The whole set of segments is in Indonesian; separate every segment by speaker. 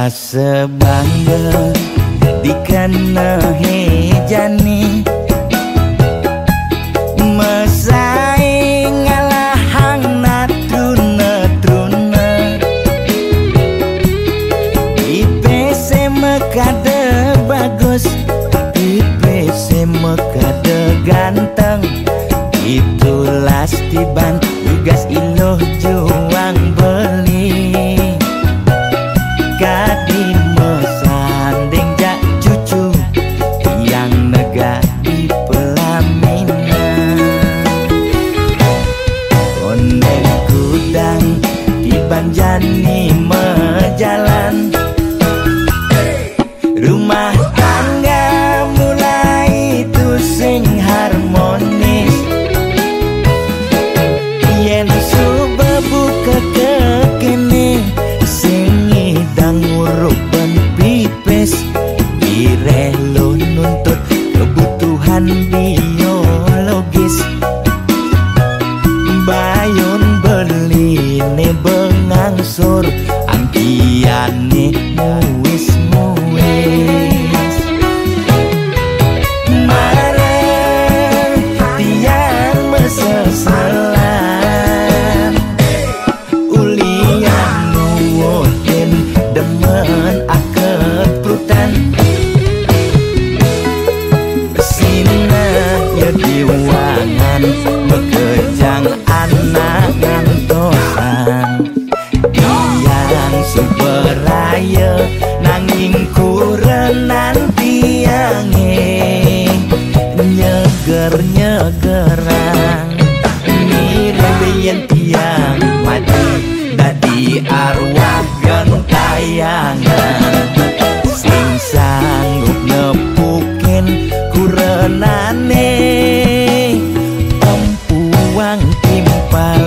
Speaker 1: Rasa bangga dikena hejani mesaing ngalahang natruna IPC mekade bagus IPC mekade ganteng itulah tiban tugas iloh juang beli kadi mesanding jak cucu yang nega di pelaminan onde kudang di banjani mejalan rumah tangga mulai tusing harmonis yen subebu kekene sing ngidang ngurupan pipis direlo nuntut kebutuhan biologis bayon beli ne bengangsur angkiane muis mareng tiang meseselan ulian nuwuhin demen akep prutan sina ya diwangan bekejang anak ngantosan yang suberaya nanging kurenan tiange nyeger-nyegerang mirip tiang mati dadi arwah gentayangan sing sanggup nepukin kurenane empuang timpal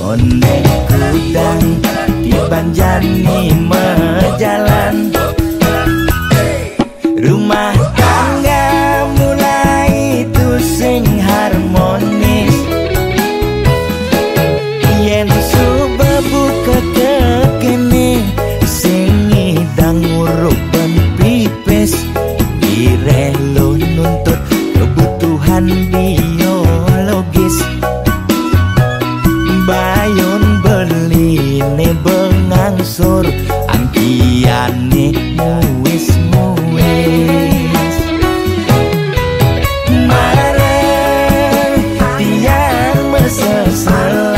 Speaker 1: onde kudang di banjani mejalan rumah tangga mulai tusing harmonis yen subebu kekene sing ngidang ngurupan pipis direlo nuntut kebutuhan biologis bayon beli ne bengangsur angkiane muis mareng tiang meseselan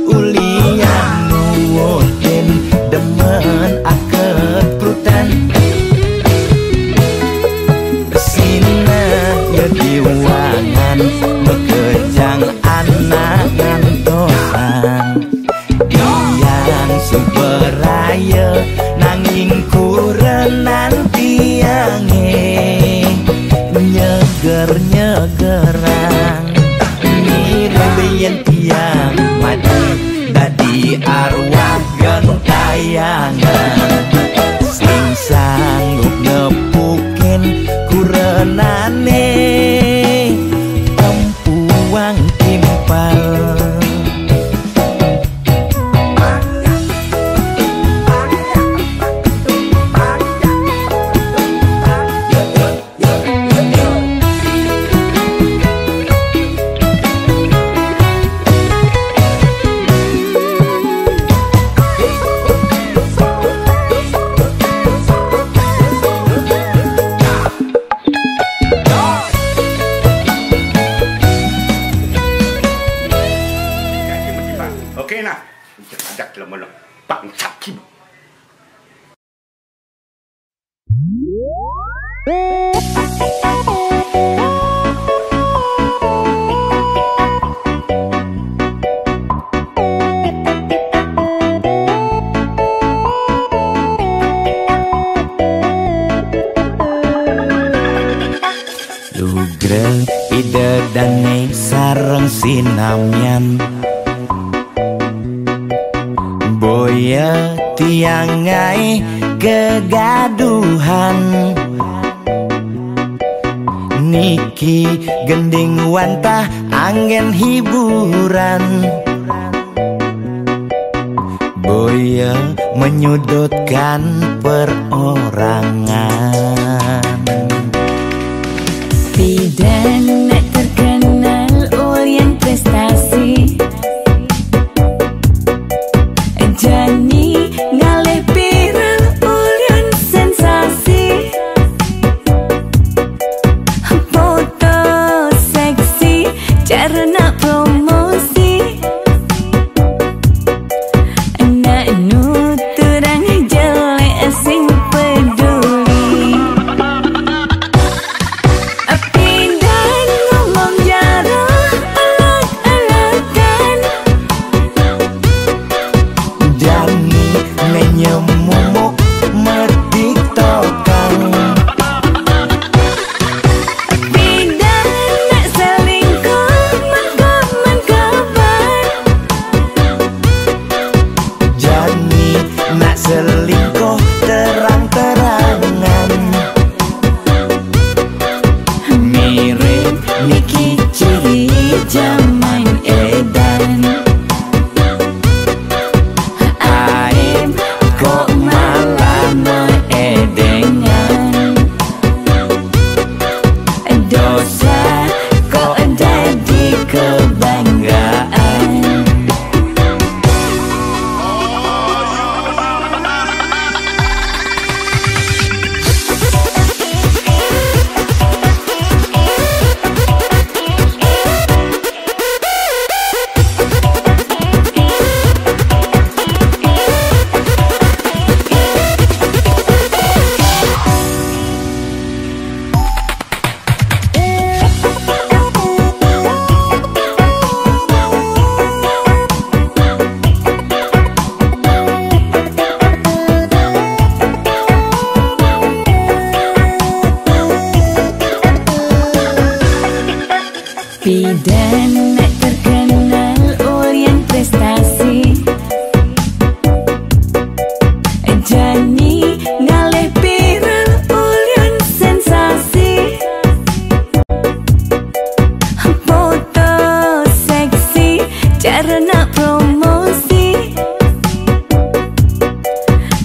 Speaker 1: ulian nuwuhin demen akep prutan sina ya diwangan bekejang anak ngantosan yang suberaya nanging kurenan tiange nyeger-nyegerang mirip tiang mati dadi arwah gentayangan sing sanggup nepukin kurenane empuang timpal Tiangai kegaduhan niki gending wantah angin hiburan boya menyudutkan perorangan.
Speaker 2: Bidan terkenal ulyan prestasi Jani ngalih viral ulyan sensasi foto seksi cara nak promosi nak nuturang jelek sing peduli Bidan ngomong jarang alak-alakan
Speaker 1: Jani menyemumuk mertiktokan
Speaker 2: Bidan nak selingkuh mengkabar
Speaker 1: Jani nak selingkuh terang-terangan
Speaker 2: mirip Niki ciri zaman edan Aib kok malah meedengan dosa kok jadi kebanggaan Bidan terkenal ulyan prestasi Jani ngalih viral ulyan sensasi foto seksi cara nak promosi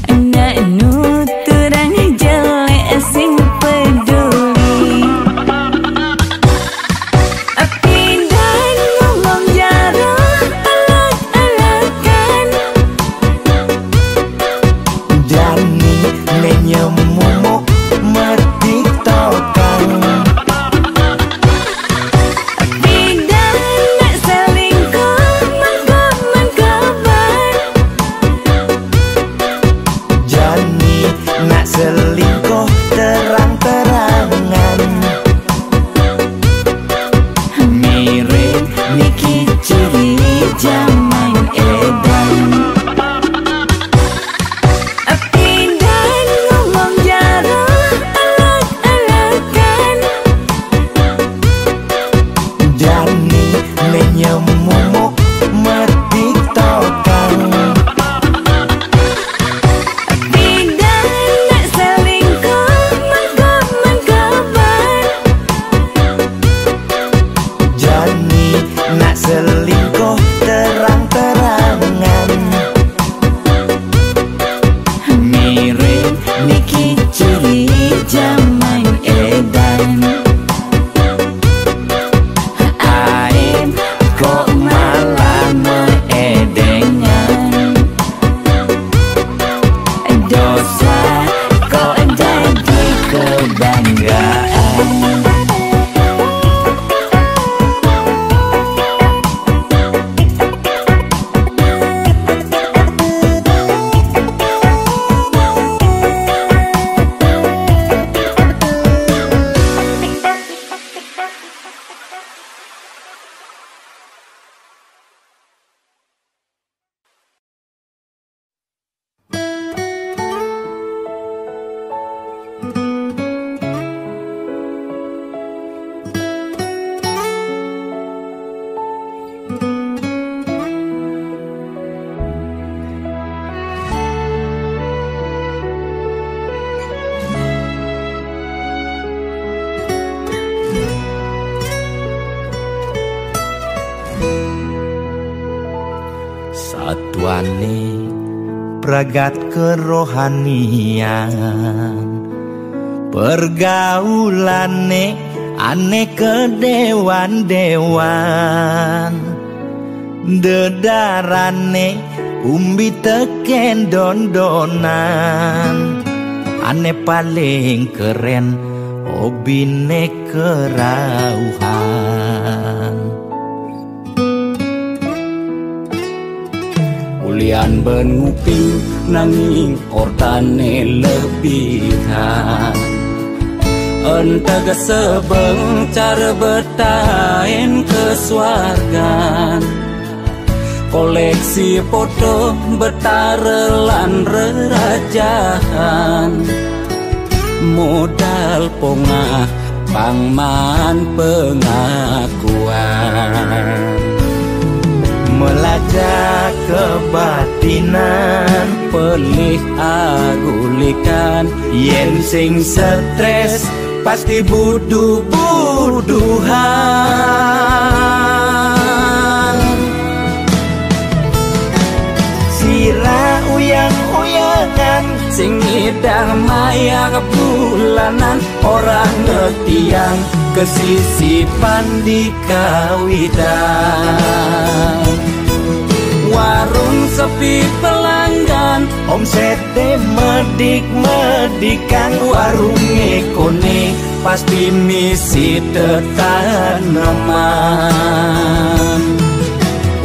Speaker 2: nak nuturang jelek sing peduli Bidan ngomong jarang alak-alakan
Speaker 1: Jani menyemumuk mertiktokan
Speaker 2: Bidan nak selingkuh
Speaker 1: Satuane pragat kerohanian, pergaulane aneh kedewan-dewan, dedarane umbi teken dondonan, aneh paling keren hobine kerauhan. Ulian benguping nanging ortane lebihan, entega sebeng cara bertain kesuargan, koleksi foto betarelan rerajahan, modal pongah pangman pengakuan, melacak kebatinan, pelih agulikan, yen sing stres pasti buduh-buduhan. Sira uyang-uyangan, sing ngidang maya bulanan, orang ngetiang kesisipan di kawitan. Warung sepi pelanggan, omsete medik-medikan, warung ekone pasti misi tetaneman.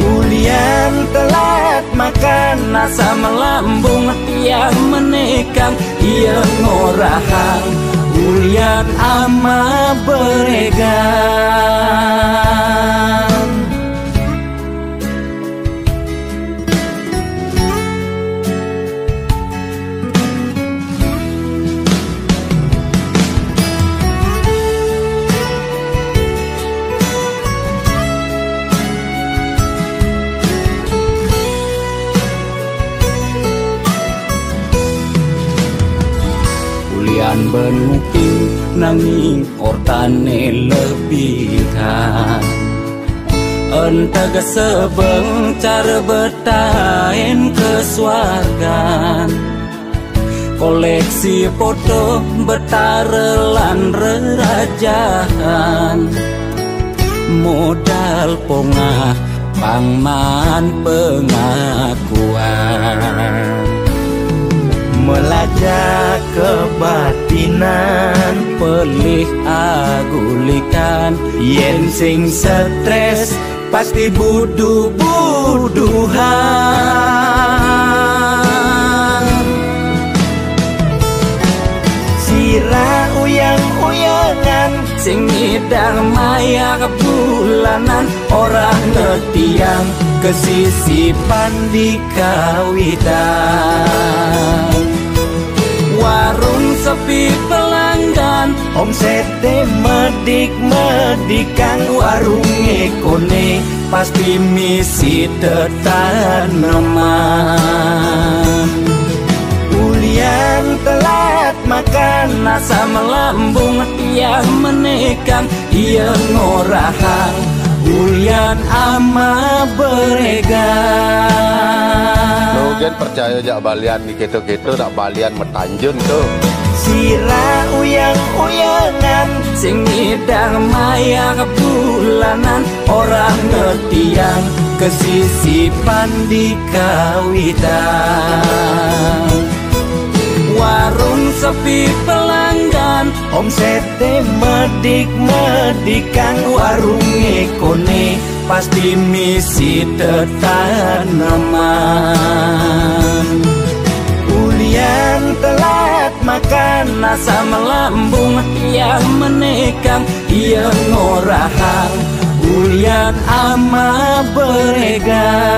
Speaker 1: Ulian telat makan, nasa melambung tiang menekang, ia ngorahang ulian ama beregan. Ulian benguping nanging ortane lebihan, entega sebeng cara bertain kesuargan, koleksi foto betarelan rerajahan, modal pongah pangman pengakuan, melacak kebatinan, pelih agulikan, yen sing stres pasti buduh-buduhan. Sira uyang-uyangan, sing ngidang maya bulanan, orang ngetiang kesisipan di kawitan. Warung sepi pelanggan, omsete medik-medikan, warung ekone pasti misi tetaneman. Ulian telat makan, nasa melambung tiang menekang, ia ngorahang ulian ama beregan.
Speaker 3: Mungkin percaya jak balian di gitu-gitu, tak balian metanjun tuh.
Speaker 1: Sira uyang-uyangan,
Speaker 4: sing ngidang maya bulanan, orang ngetiang kesisipan di kawitan. Warung sepi pelanggan,
Speaker 1: omsete medik-medikan, warung ekone pasti misi tetaneman. Ulian telat makan,
Speaker 4: nasa melambung tiang menekang, ia ngorahang ulian ama beregan.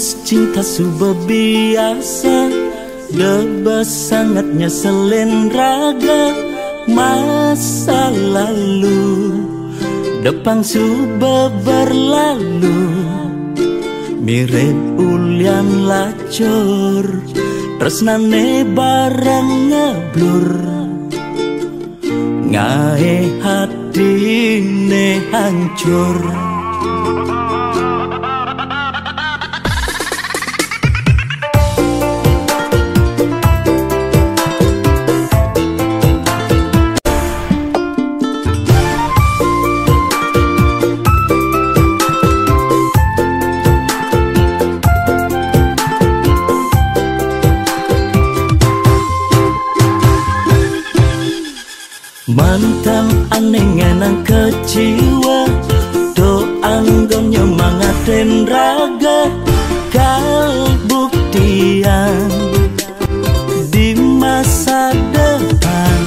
Speaker 4: tulus cinta sudah biasa, debas sangatnya selen raga. Masa lalu depan sudah berlalu, mirip ulian lacur, tresnane barang ngeblur, ngae hatine hancur. Mantan aneh ngenang kecewa, do anggon nyemangatin raga. Kal buktian di masa depan,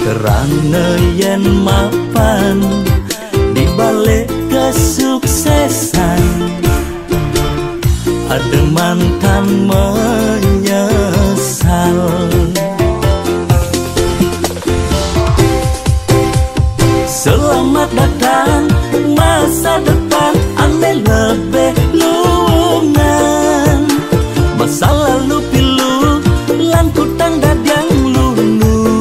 Speaker 4: kerana yen mapan di balik kesuksesan. Ada mantan menyesal. Selamat datang masa depan, aneh lebih luangan. Masa lalu pilu, lampu tanda yang lunu.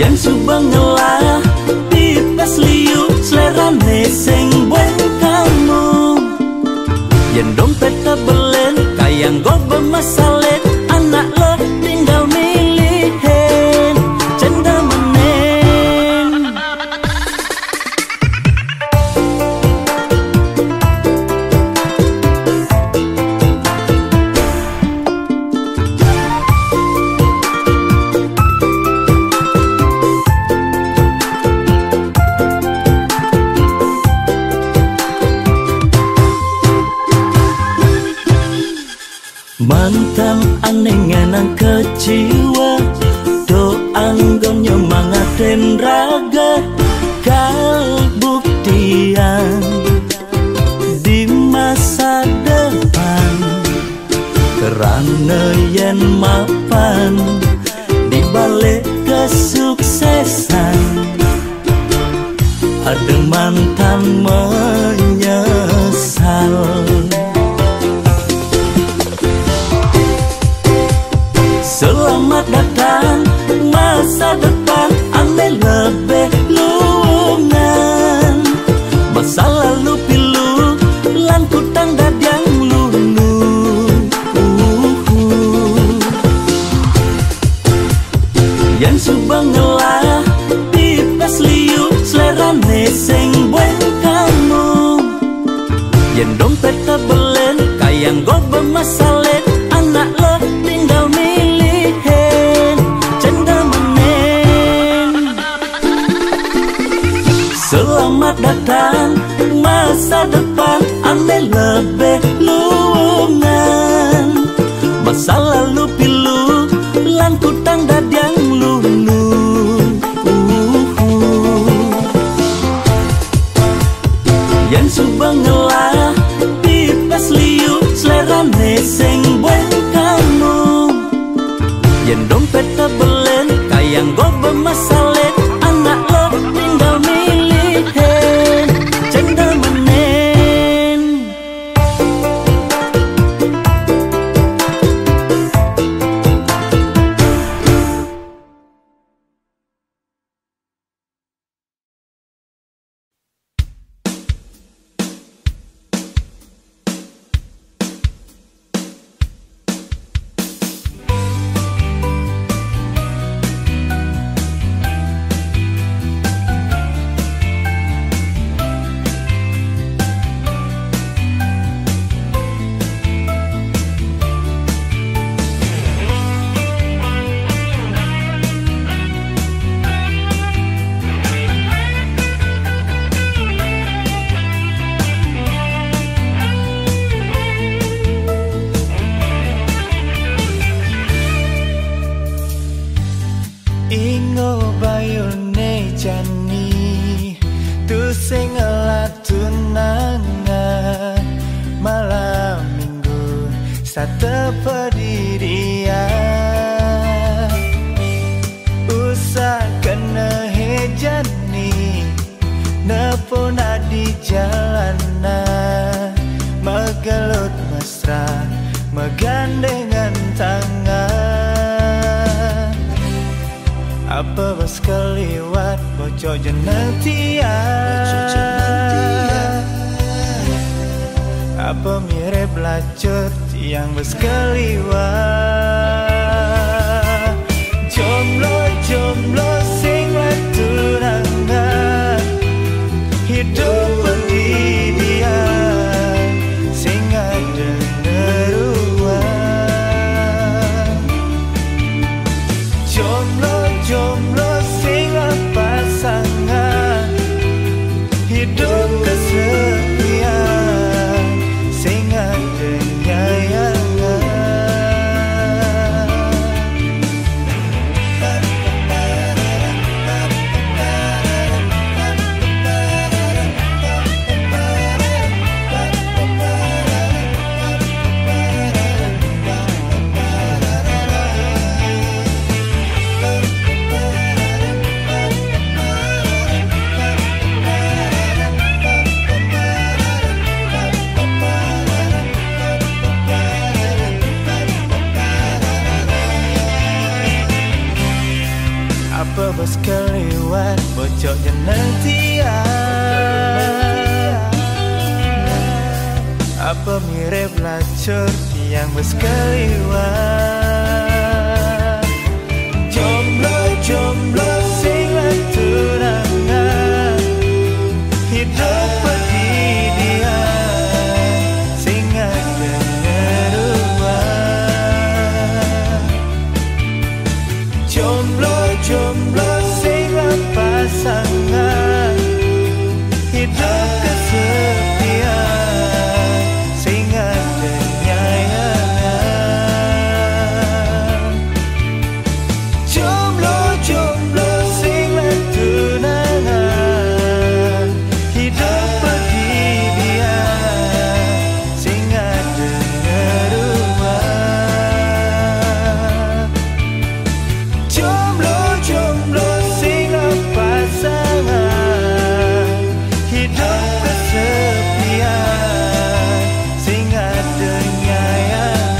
Speaker 4: Yang subang ngelah, pipes liu, selera neseng buat kamu. Yang dompet tebelen, kayang gue bermasalah, anak lo tinggal milihin, cenda menen. Mantan aneh ngenang kecewa, do anggon nyemangatin raga. Kal buktian di masa depan, kerana yen mapan di balik kesuksesan. Ada mantan menyesal. Selamat datang masa depan, aneh lebih luangan. Masa lalu pilu, lampu tanda yang lunu. Yang subang ngelah, pipes liu, selera neseng buat kamu. Yang dompet tebelen, kayang gue bermasalah, anak lo tinggal milihin, cenda menen. Selamat datang masa depan, aneh lebih luangan. Masa lalu pilu, lampu tanda yang lunu. Yang subang ngelah, pipes liu, selera neseng buat kamu. Yang dompet tebelen, kayang gue bermasalah, anak lo tinggal milihin, cenda menen.
Speaker 1: tepedi dia usah kena hejani nepona di jalanan megelut mesra megandengan tangan apa bas keliwat bocok jenentia apa mirip lacur tiang bas keliwat jomblo sing tunangan hidup pendidikan sing ada neruan jomblo sing pasangan hidup kesepian sing ada nyayangan apa bos keliwat bocok jenentia apa mirip lacur tiang bos keliwat jomblo sing tunangan hidup pendidikan sing ada neruan jomblo sing pasangan hidup kesepian sing ada nyayangan jomblo sing tunangan hidup pendidikan sing ada neruan jomblo sing pasangan hidup kesepian sing ada nyayangan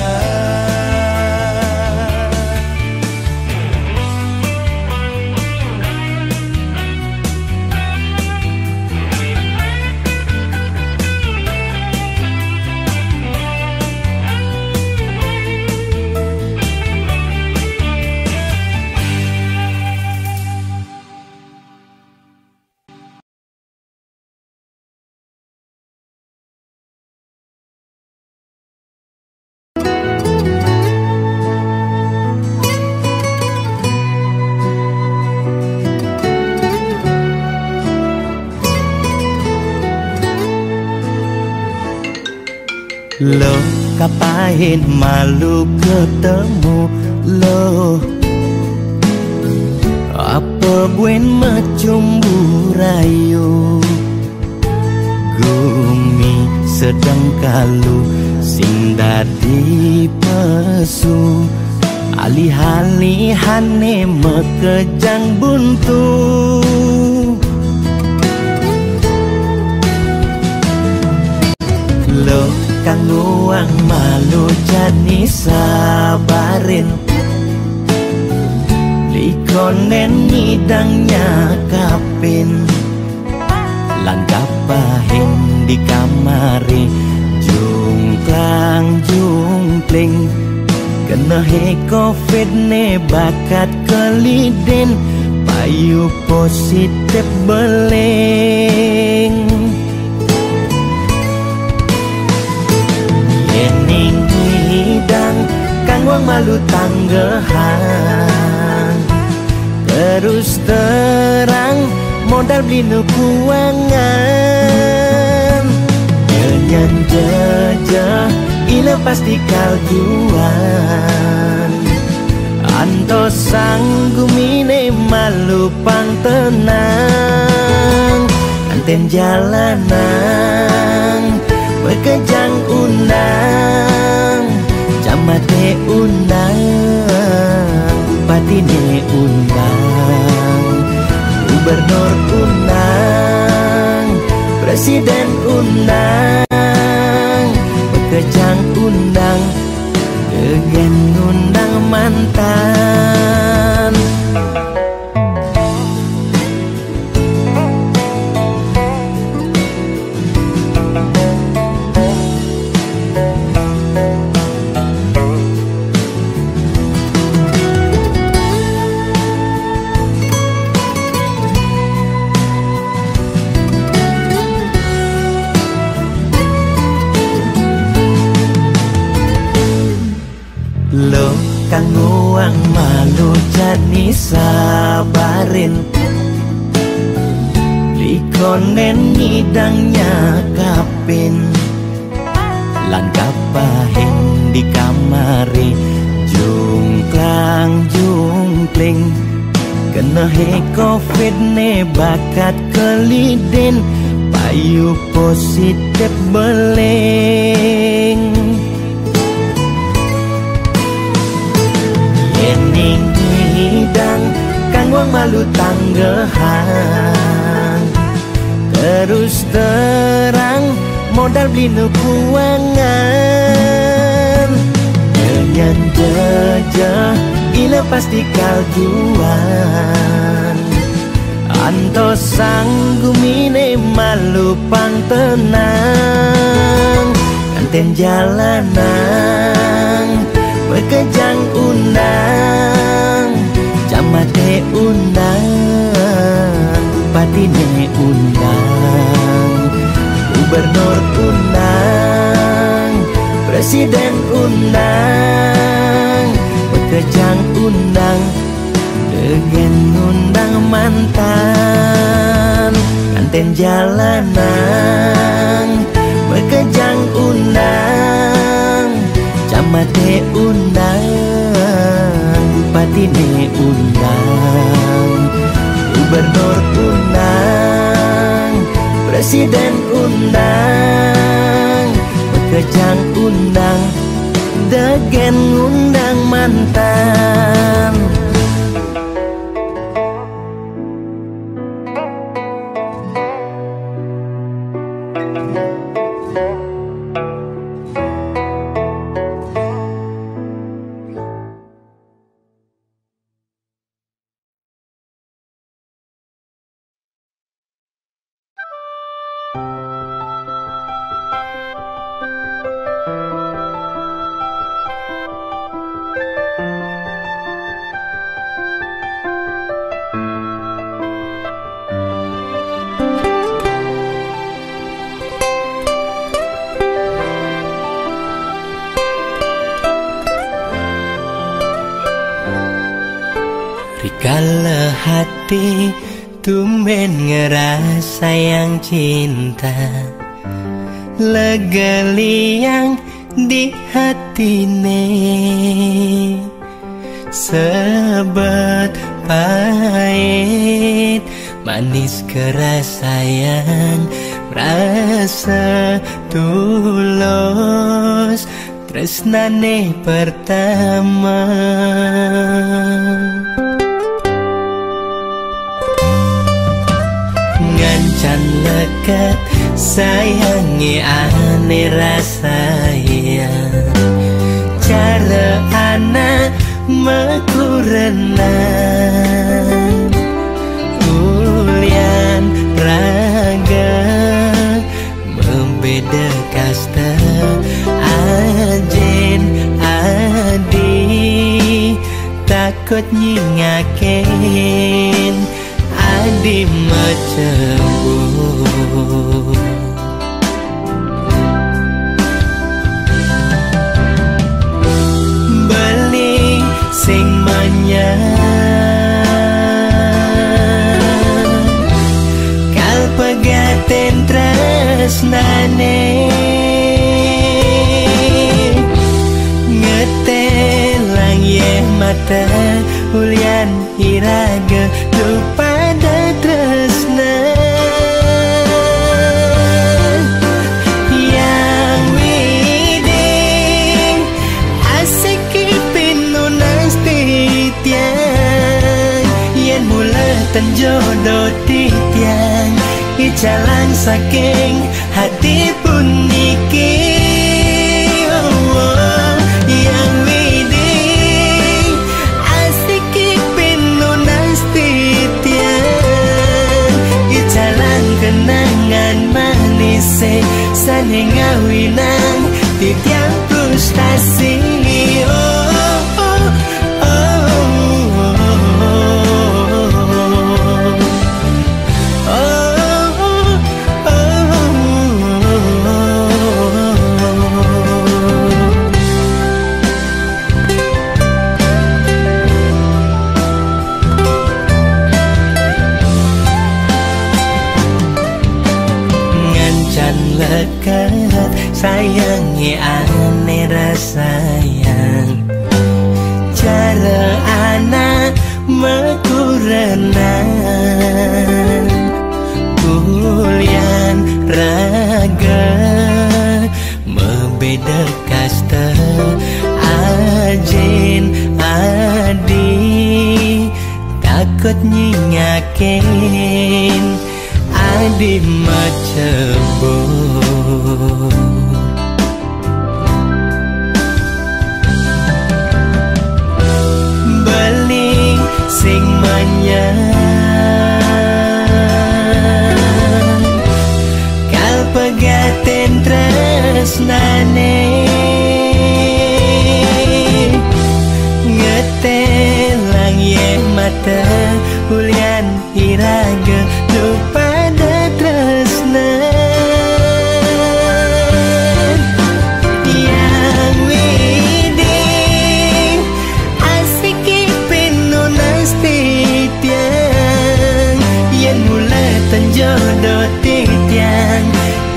Speaker 1: lo kapain malu ketemu lo apa buen macumbu rayu gumi sedang kalu sing dadi pesu alih-alihane mekejang buntu lo kangguang malu jani sabarin likonen ngidangnya kapin langkah pahin di kamari jungkling kena he covid ne bakat keliden payu positif beleng yening hidang kangguang malu tanggehan terus terang modal beli nukuangan nyanyan jejah ila pasti kaljuan anto sanggumine malu pang tenang anten jalanan berkejang undang undang, gubernur undang, presiden undang, bekejang undang, degen undang mantan. Lo kang nguang malu jani sabarin, likonen ngidangnya kapin, lan kapahin di kamari, jungklang jungkling, kena he covid ne bakat kelidin, payu positif beling. Yening hidang kang wong malu tanggehan, terus terang modal beli nukuangan, dengan jejah gila pasti kaljuan, anto sanggumine malu pang tenang, kanten jalanan bekejang undang, camate undang, bupatine undang, gubernur undang, presiden undang, bekejang undang, degen undang mantan, kanten jalanan, bekejang undang, camate undang, bupatine undang, gubernur undang, presiden undang, bekejang undang, degen undang mantan. Rikala hati tumben ngerasa yang cinta, lega liang di hatine, sebet pahit manis kerasayan, rasa tulus tresnane pertama. Ngancan lekat sayangi ane rasaya, cara anak mekurenan, ulian raga membeda kasta, ajen adi takut nyingakin, adi macembur. Beli sing manyang, kal pegaten tresnane, ngetelang ye mata ulian iraga lupa da tresna. Yang widing asik ipin nunas titian, jodoh titiang icalang saking hati pun niki yang widing asik pinunas titiang icalang kenangan manis saning ngawinang titiang frustasi lekat sayangi ane rasayang cara anak mekurenan bulian raga membeda kasta ajin adi takut nyingakin adi macebur beling sing menyang kal pegaten tresnane ngetelang ye mata ulian iraga lupa jodoh titiang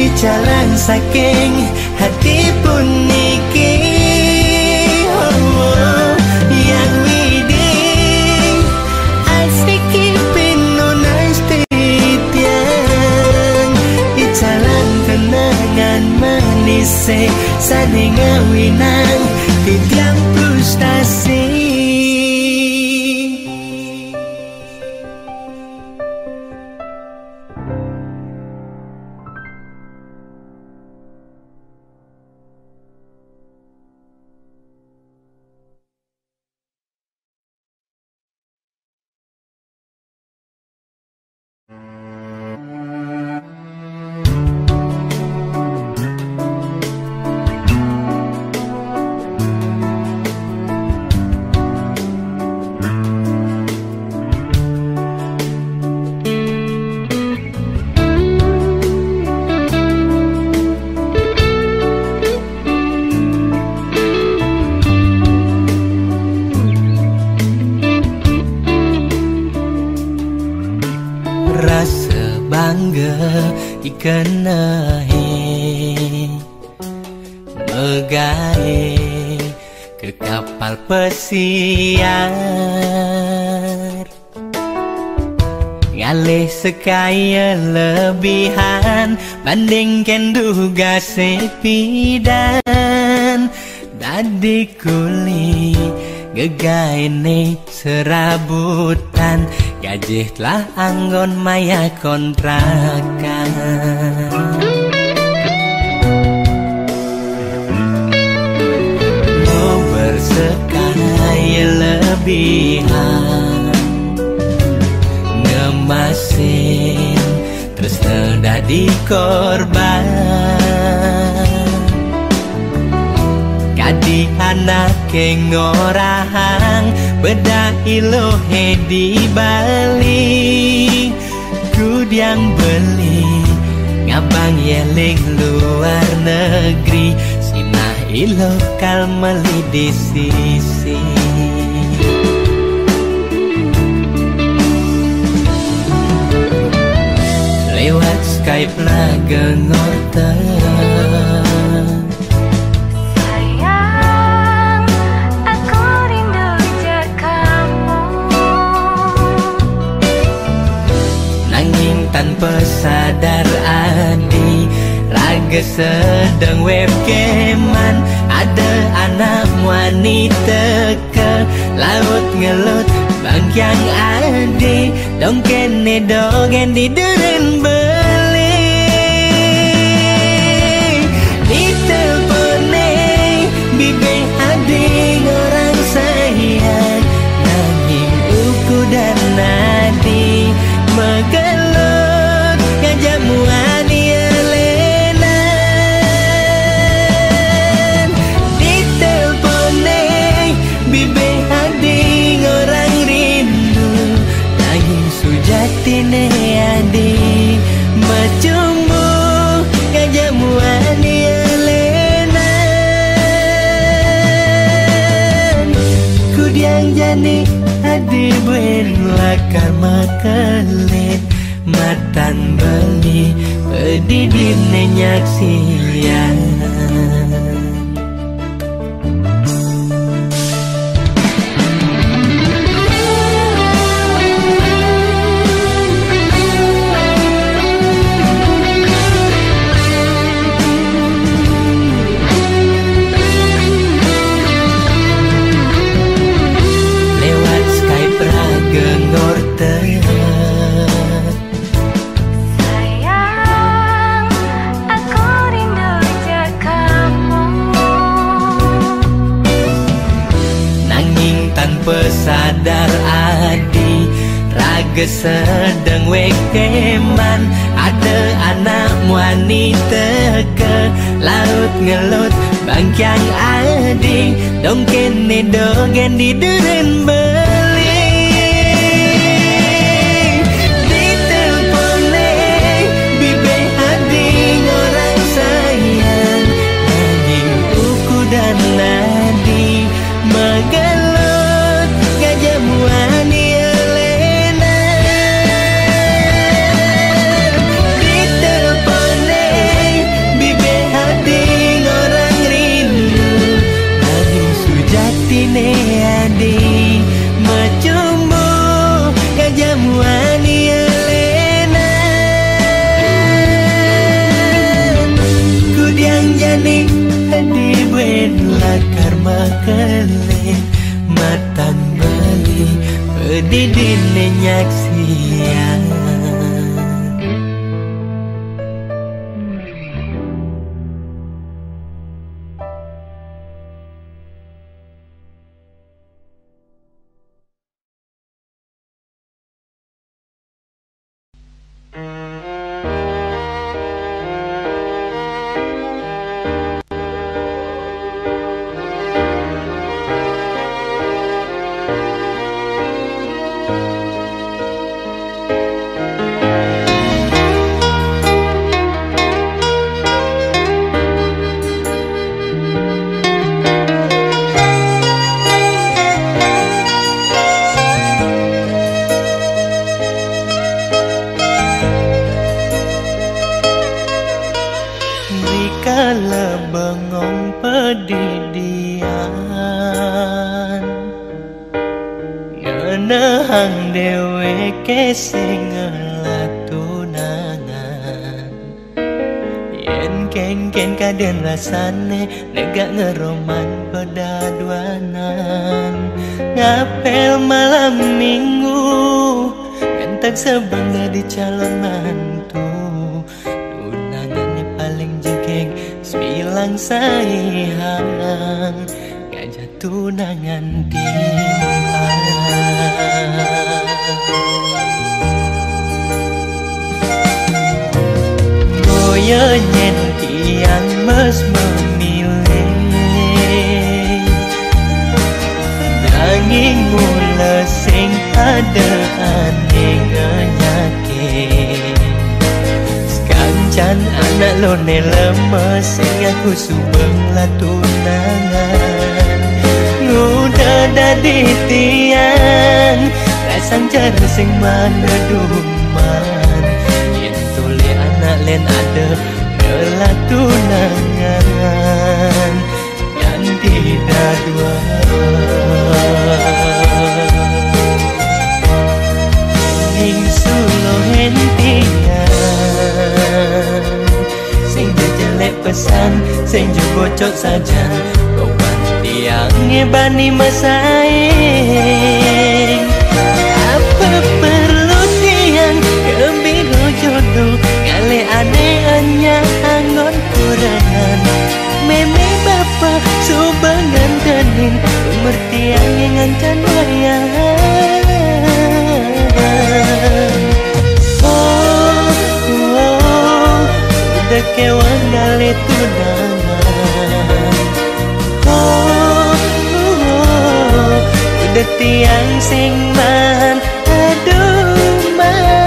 Speaker 1: icalang saking hati pun niki yang widing asik pinunas titiang icalang kenangan manis saning ngawinang titiang frustasi. Ikenahi megae ke kapal pesiar ngalih sekaya lebihan bandingkan duga sepidan dadi kuli gegaine serabutan gaji telah anggon maya kontrakan mau bersekaya lebihan ngemasin terus terjadi korban kadi anak ngorahang beda ilohe di Bali kudiang beli ngabang yeling luar negeri sinah ilokal meli di sisi lewat Skype lah gengotan tanpa sadar adi raga sedang webcaman, ada anak wanita ke laut ngelut bangkyang ade dong kene dogen di deren beli di telepone bibe ade orang sayang nanging uku dan nadi megelut ngajak muani elenan di telepone bibe ade orang rindu nanging sujatine ade macumbu ngajak muani elenan kudiang jani ade buen lakar makelit matan beli pedidine nyaksian lewat Skype ragengor
Speaker 2: Sayang, aku rindu je kamu.
Speaker 1: nanging tanpa sadar adi raga sedang wekeman, ada anak wanita ke laut ngelut bangkyang adi dong kene dogen di deren beli di telepone bibe adi orang sayang nanging uku dan nadi megelut gajah muani elenan di telepone bibe adi orang rindu nanging sujatine adi macumbu gajah muani elenan kudiang jani adi buen lakar makelit matan bali pedidine nyaksian dikala bengong pedidian ngenehang dewe kesing latunangan yen kengken kaden rasane negak ngeroman pedaduanan ngapel malam minggu entak sebangga di calon mantu tunangannya paling jegeng sembilang sayang gajah tunangan boyo nyen tiang mes memilih nanging mula sing ada aneh nyakit sekancan anak lone lemes sing aku subeng latunangan ngudah dadi tiang rasang cara sing mana duman yen tole anak len ada ngelatunangan yang tidak dua ing sulo hentian sing jelek pesan sing bocok saja kawan tiang ngebani masaing. Apa perlu tiang kebiro jodoh kali aneh hanya anggon kurangan. Meme bapa subangan tenin umur tiang yang ngancan wayang. Udah kewan gale tunangan. Udah tiang sing man aduh man.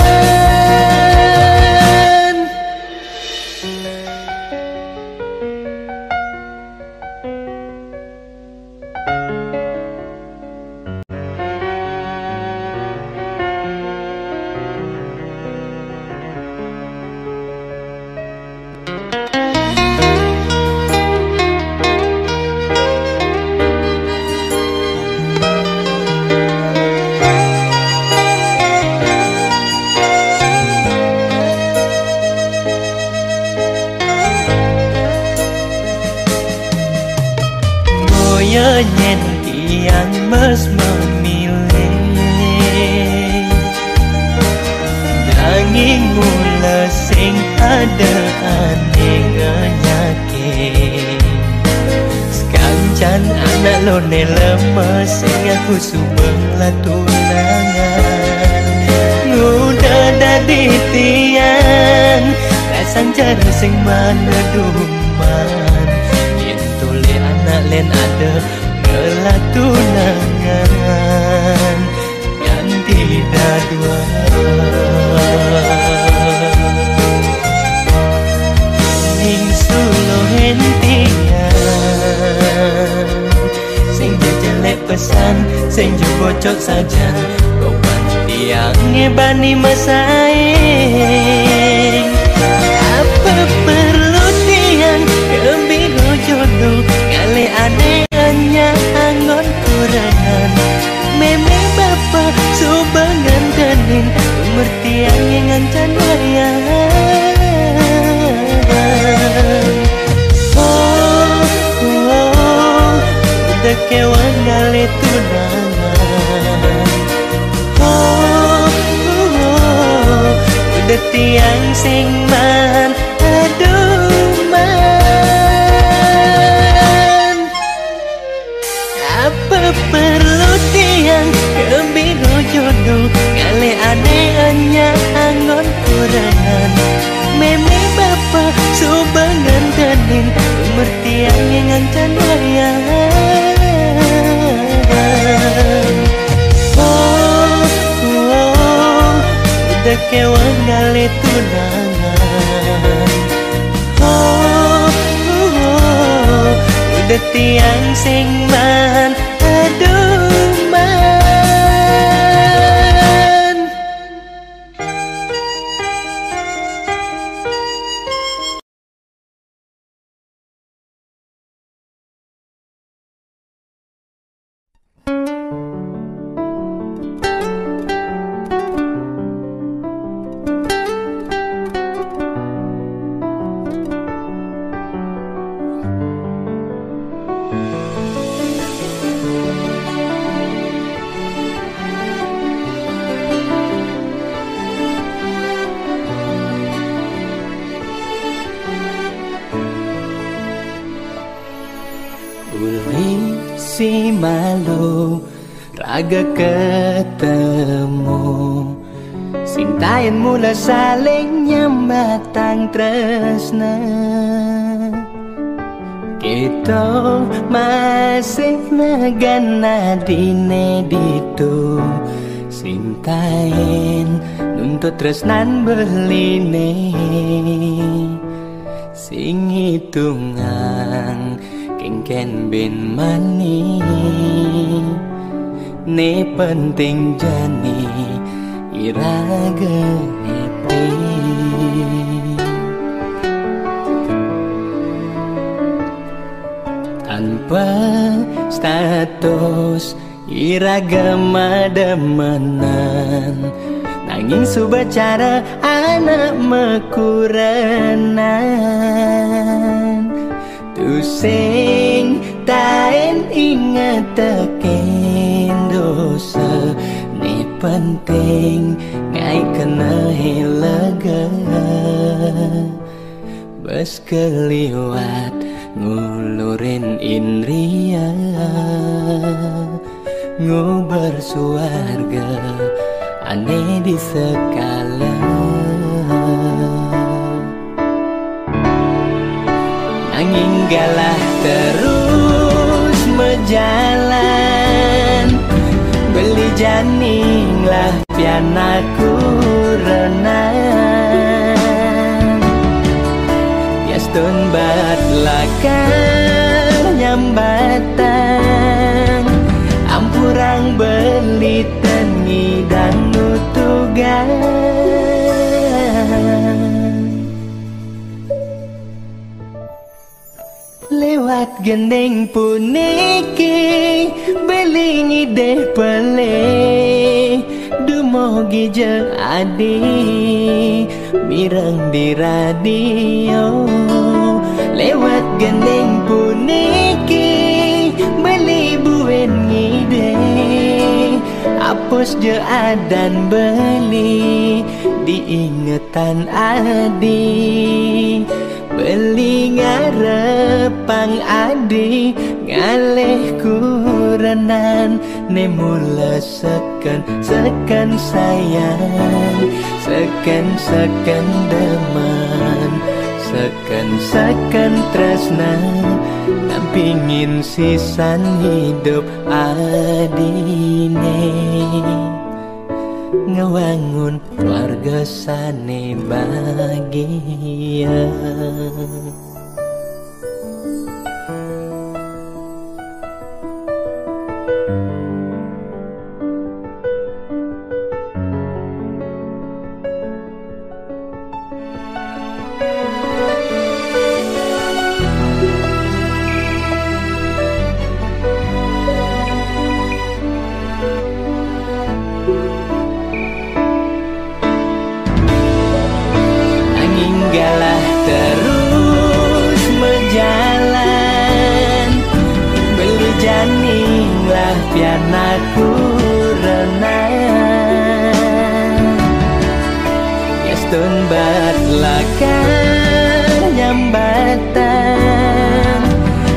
Speaker 1: Nyen tiang mas memilih nanging mula sing ada aneh nyakin. Sekancan anak lo ne lemes sing aku subeng lah tunangan. Ngudah dadi tiang rasang cara sing mana duman. Yen tule anak len ada ngelah tunangan yang tidak dua. Ning sulo hentian sing jelek pesan sing bocok saja kawan tiang ngebani masaing. Apa perlu tiang kebiro jodoh kali aneh hanya anggon kurangan. Meme bapa subangan tenin umur tiang yang ngancan wayang. Udah kewan gale tunangan. Udah tiang sing man aduh man. Apa perlu tiang kebiro jodoh kali aneh hanya anggon kurangan. Meme bapa subangan tenin umur tiang yang ngancan wayang. Udah kewan gale tunangan. Udah tiang sing man aduh man. Si malu raga ketemu sintayan mula saling nyambatang tresna. Kita masih nagana dine ditu sintain nuntut tresnan beline sing hitungan kengken ben mani ne penting jani iraga happy. Tanpa status iraga madamanan nanging subacara anak mekuranan. teken dosa ni penting ngai kena lega bes keliwat ngulurin indria ngubar suarga aneh di sekala nanging galah terus menjalan beli janing lah pianaku renang yastun bat lakar nyambatan ampurang beli tengi dan nutugan lewat gendeng puniki belingi deh pele dumogi je adi mirang di radio lewat gendeng puniki beli buen ngide apus je adan beli diingetan adi beli ngarepang adi ngaleh kurenan nemula seken sayang seken deman seken tresna nampingin sisan hidup adine ngewangun keluarga sane bahagia. Galah terus menjalan beli janing lah pianaku renang yastun bat lakar nyambatan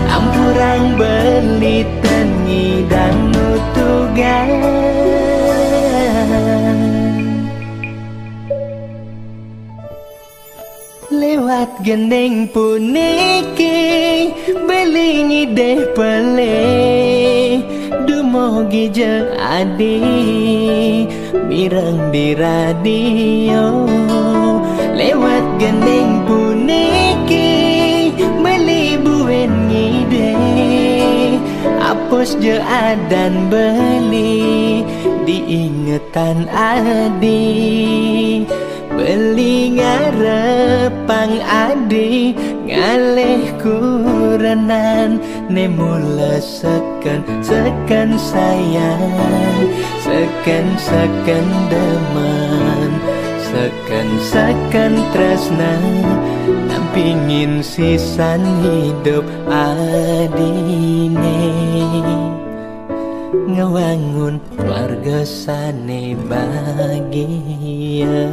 Speaker 1: ampurang beli tengi dan nutugan lewat gendeng puniki belingi deh pele dumogi je adi mirang di radio lewat gendeng puniki beli buen ngide apus je adan beli diingetan adi beli ngarepang adi ngaleh kurenan nemula seken sayang seken deman seken tresna nampingin sisan hidup adine ngewangun keluarga sane bahagia.